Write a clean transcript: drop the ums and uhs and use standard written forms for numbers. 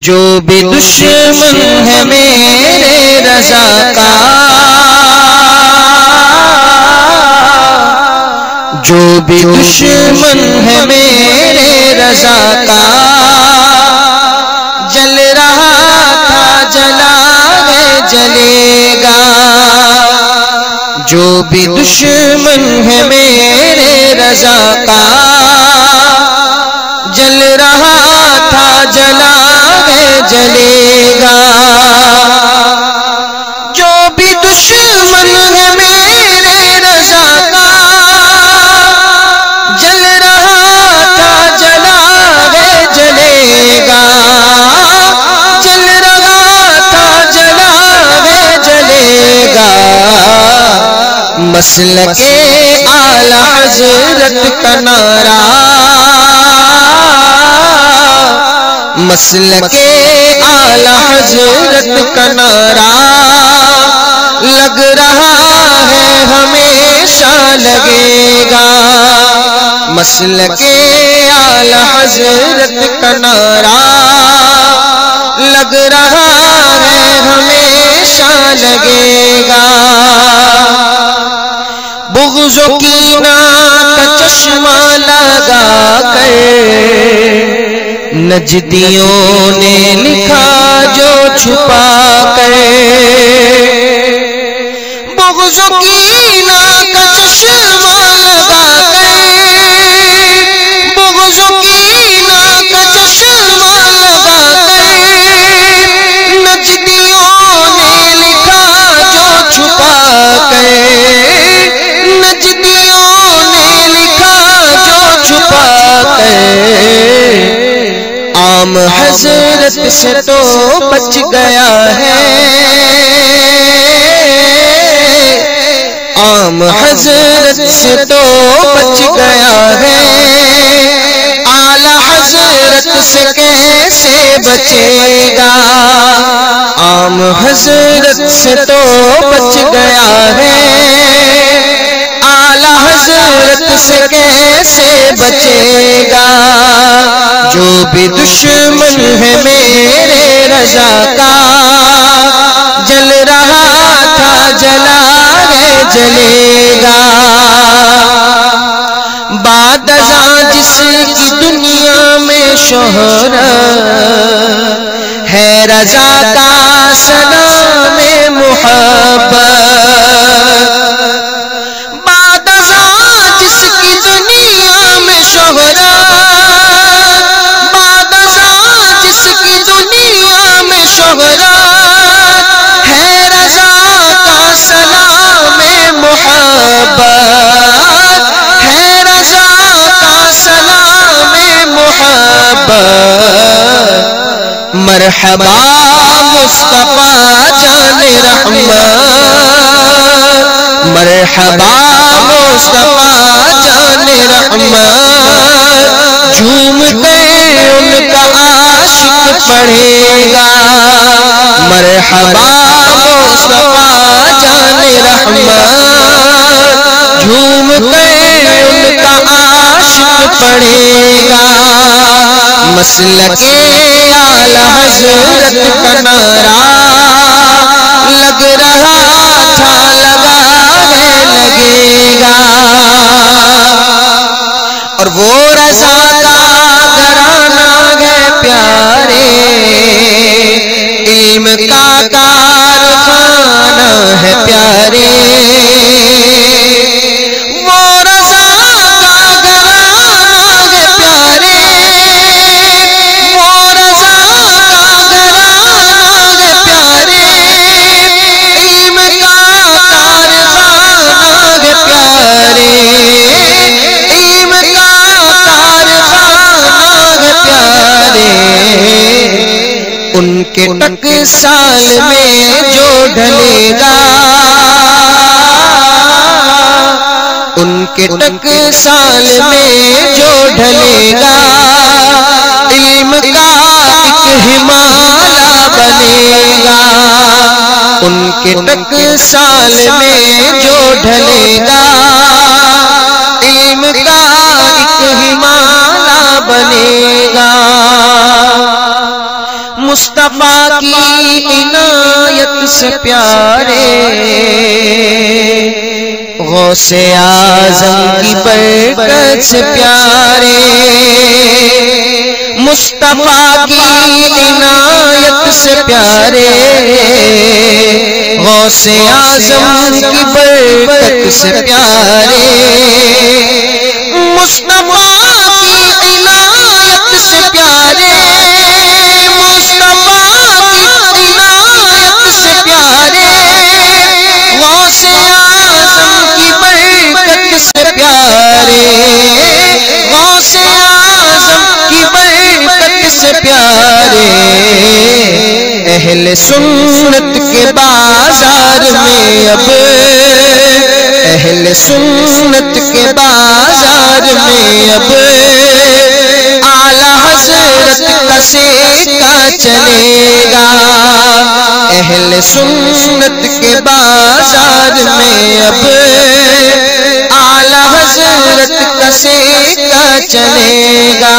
جو بھی دشمن ہے میرے رضا کا، جو بھی دشمن ہے میرے رضا کا، جل رہا تھا جلا ہے جلے گا۔ جو بھی دشمن ہے میرے رضا کا، جل رہا تھا جلا ہے جلے گا۔ جو بھی دشمن ہے میرے رضا کا، جل رہا تھا جلا ہے جلے گا۔ جل رہا تھا جلا ہے جلے گا۔ مسلک اعلی حضرت کا نعرہ، مسلک اعلی حضرت کا نعرہ، لگ رہا ہے ہمیشہ لگے گا۔ مسلک اعلی حضرت کا نعرہ، لگ رہا ہے ہمیشہ لگے گا۔ بغض و کینہ کا چشمہ لگا کر نجدیوں نے لکھا جو چھپا کر، بغض و کینہ کا چشمہ لگا کر، بغض و کینہ کا چشمہ لگا کر، نجدیوں نے لکھا جو چھپا کر، نجدیوں نے لکھا جو چھپا کر۔ عام حضرت سے تو بچ گیا ہے، عام حضرت سے تو بچ گیا ہے، اعلی حضرت سے کیسے بچے گا؟ عام حضرت سے تو بچ گیا ہے، اعلی حضرت سے کیسے بچے گا؟ جو بھی دشمن ہے میرے رضا کا، جل رہا تھا جلا ہے جلے گا۔ بعد ازاں جس کی دنیا میں شہرت ہے، رضا کا سلام محبت۔ بعد ازاں جس کی دنیا میں شہرت، بعد ازاں جس کی دنیا میں شہرت ہے، رضا کا سلام محبت ہے، رضا کا سلام محبت۔ مرحبا مصطفیٰ جان رحمت، مرحبا مصطفیٰ جان رحمت، جھوم کے ان کا عاشق پڑھے گا۔ مرحبا مصطفیٰ جان رحمت، جھوم کے ان کا عاشق پڑھے گا۔ مسلک اعلی حضرت کا نعرہ، لگ رہا تھا لگا ہے لگے گا۔ اور وہ رضا کا گھرانہ ہے پیارے، علم کا کارخانہ ہے پیارے، وہ رضا کا گھرانہ ہے پیارے، وہ رضا کا گھرانہ ہے پیارے، علم کا کارخانہ ہے پیارے، علم کا کارخانہ ہے پیارے۔ ان کے ٹکسال میں جو ڈھلے گا، ان کے ٹکسال میں جو ڈھلے گا، علم کا ایک ہمالیہ بنے گا۔ ان کے ٹکسال میں جو ڈھلے گا، علم کا ایک ہمالیہ بنے گا۔ مصطفیٰ کی عنایت سے پیارے غوث اعظم کی برکت سے پیارے مصطفیٰ کی عنایت سے پیارے غوث اعظم کی برکت سے پیارے مصطفیٰ کی عنایت سے پیارے مصطفیٰ کی عنایت سے پیارے غوث اعظم کی برکت سے پیارے غوث اعظم کی برکت سے پیارے اہل سنت کے بازار میں اب اہل سنت کے بازار میں اب اعلی حضرت کا سیکا چلے گا اہل سنت کے بازار میں اب اعلی حضرت کا سیکا چلے گا